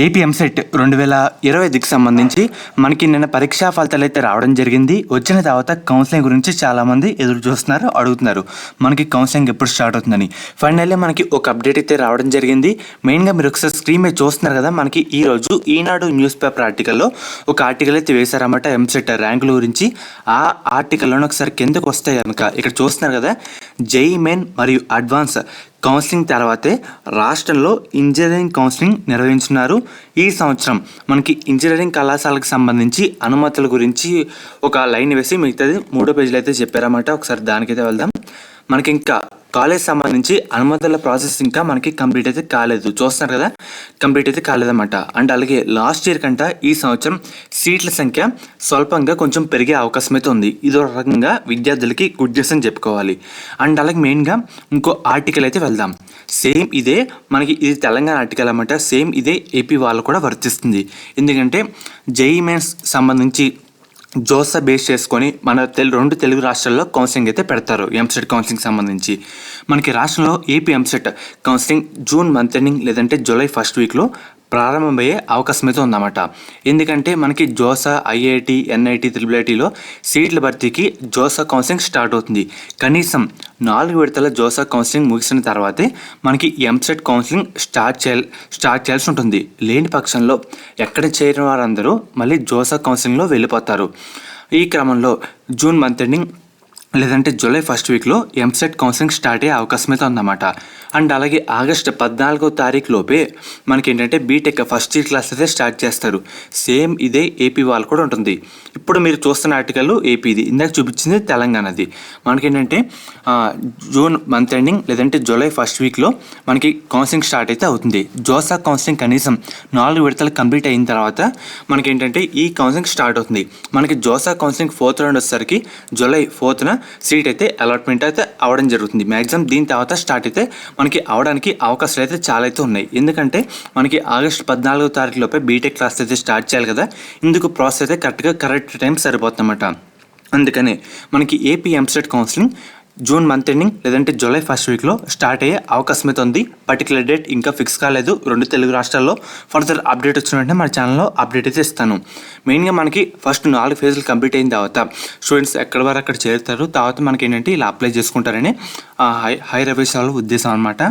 AP EAMCET 2020కి సంబంధించి మనకి నిన్న పరీక్షా ఫలితాలు అయితే రావడం జరిగింది. వచ్చిన తర్వాత కౌన్సిలింగ్ గురించి చాలామంది ఎదురు చూస్తున్నారు, అడుగుతున్నారు మనకి కౌన్సిలింగ్ ఎప్పుడు స్టార్ట్ అవుతుందని. ఫైనల్లీ మనకి ఒక అప్డేట్ అయితే రావడం జరిగింది. మెయిన్గా మీరు ఒకసారి స్క్రీన్ మీద చూస్తున్నారు కదా, మనకి ఈరోజు ఈనాడు న్యూస్ పేపర్ ఆర్టికల్లో ఒక ఆర్టికల్ అయితే వేశారన్నమాట ఎంసెట్ ర్యాంకుల గురించి. ఆ ఆర్టికల్లోనే ఒకసారి కిందకు వస్తే కనుక ఇక్కడ చూస్తున్నారు కదా, జేఈ మెయిన్ మరియు అడ్వాన్స్ కౌన్సిలింగ్ తర్వాతే రాష్ట్రంలో ఇంజనీరింగ్ కౌన్సిలింగ్ నిర్వహించున్నారు. ఈ సంవత్సరం మనకి ఇంజనీరింగ్ కళాశాలకు సంబంధించి అనుమతుల గురించి ఒక లైన్ వేసి మిగతాది 3వ పేజీలో అయితే చెప్పారన్నమాట. ఒకసారి దానికైతే వెళ్దాం. మనకి ఇంకా కాలేజ్ సంబంధించి అనుమతుల ప్రాసెస్ ఇంకా మనకి కంప్లీట్ అయితే కాలేదు. చూస్తున్నారు కదా, కంప్లీట్ అయితే కాలేదన్నమాట. అండ్ అలాగే లాస్ట్ ఇయర్ కంటే ఈ సంవత్సరం సీట్ల సంఖ్య స్వల్పంగా కొంచెం పెరిగే అవకాశం అయితే ఉంది. ఇదో రకంగా విద్యార్థులకి గుడ్ న్యూస్ అని చెప్పుకోవాలి. అండ్ అలాగే మెయిన్గా ఇంకో ఆర్టికల్ అయితే వెళ్దాం. సేమ్ ఇదే మనకి ఇది తెలంగాణ ఆర్టికల్ అన్నమాట. సేమ్ ఇదే ఏపీ వాళ్ళు కూడా వర్తిస్తుంది. ఎందుకంటే జేఈ మెయిన్స్ సంబంధించి జోసా బేస్ చేసుకొని మన రెండు తెలుగు రాష్ట్రాల్లో కౌన్సిలింగ్ అయితే పెడతారు. ఎంసెట్ కౌన్సిలింగ్ సంబంధించి మనకి రాష్ట్రంలో AP EAMCET counselling June month ending లేదంటే జూలై ఫస్ట్ వీక్లో ప్రారంభమయ్యే అవకాశం అయితే ఉందన్నమాట. ఎందుకంటే మనకి జోసా, ఐఐటి, ఎన్ఐటి, త్రిబుల్ సీట్ల భర్తీకి జోసా కౌన్సిలింగ్ స్టార్ట్ అవుతుంది. కనీసం 4 విడతల జోసా కౌన్సిలింగ్ ముగిసిన తర్వాతే మనకి ఎంసెట్ కౌన్సిలింగ్ స్టార్ట్ చేయాల్సి ఉంటుంది. లేని పక్షంలో ఎక్కడ చేరిన వారందరూ మళ్ళీ జోసా కౌన్సిలింగ్లో వెళ్ళిపోతారు. ఈ క్రమంలో జూన్ మంత్ ఎండింగ్ లేదంటే జూలై ఫస్ట్ వీక్లో ఎంసెట్ కౌన్సిలింగ్ స్టార్ట్ అయ్యే అవకాశం అయితే ఉందన్నమాట. అండ్ అలాగే ఆగస్టు 14వ తారీఖు లోపే మనకి ఏంటంటే బీటెక్ ఫస్ట్ ఇయర్ క్లాస్ అయితే స్టార్ట్ చేస్తారు. సేమ్ ఇదే ఏపీ వాళ్ళు కూడా ఉంటుంది. ఇప్పుడు మీరు చూస్తున్న ఆర్టికల్ ఏపీది, ఇందాక చూపించింది తెలంగాణది. మనకేంటంటే జూన్ మంత్ ఎండింగ్ లేదంటే జూలై ఫస్ట్ వీక్లో మనకి కౌన్సిలింగ్ స్టార్ట్ అయితే అవుతుంది. జోసా కౌన్సిలింగ్ కనీసం 4 విడతలు కంప్లీట్ అయిన తర్వాత మనకేంటంటే ఈ కౌన్సిలింగ్ స్టార్ట్ అవుతుంది. మనకి జోసా కౌన్సిలింగ్ 4th రౌండ్ వచ్చేసరికి జూలై 4th సీట్ అయితే అలాట్మెంట్ అయితే అవ్వడం జరుగుతుంది. మ్యాక్సిమం దీని తర్వాత స్టార్ట్ అయితే మనకి అవడానికి అవకాశాలు అయితే చాలా అయితే ఉన్నాయి. ఎందుకంటే మనకి ఆగస్టు 14వ తారీఖు లోపే బీటెక్ క్లాస్ అయితే స్టార్ట్ చేయాలి కదా, ఇందుకు ప్రాసెస్ అయితే కరెక్ట్ టైం సరిపోతుందన్నమాట. అందుకని మనకి AP EAMCET counselling June month ending లేదంటే జూలై ఫస్ట్ వీక్లో స్టార్ట్ అయ్యే అవకాశం అయితే ఉంది. పర్టికులర్ డేట్ ఇంకా ఫిక్స్ కాలేదు. 2 తెలుగు రాష్ట్రాల్లో ఫర్దర్ అప్డేట్ వచ్చిన వెంటనే మన ఛానల్లో అప్డేట్ అయితే ఇస్తాను. మెయిన్గా మనకి ఫస్ట్ 4 ఫేజ్లు కంప్లీట్ అయిన తర్వాత స్టూడెంట్స్ ఎక్కడ వరకు అక్కడ చేరుతారు. తర్వాత మనకి ఏంటంటే ఇలా అప్లై చేసుకుంటారని హైర్ అఫీషియల్ ఉద్దేశం అనమాట.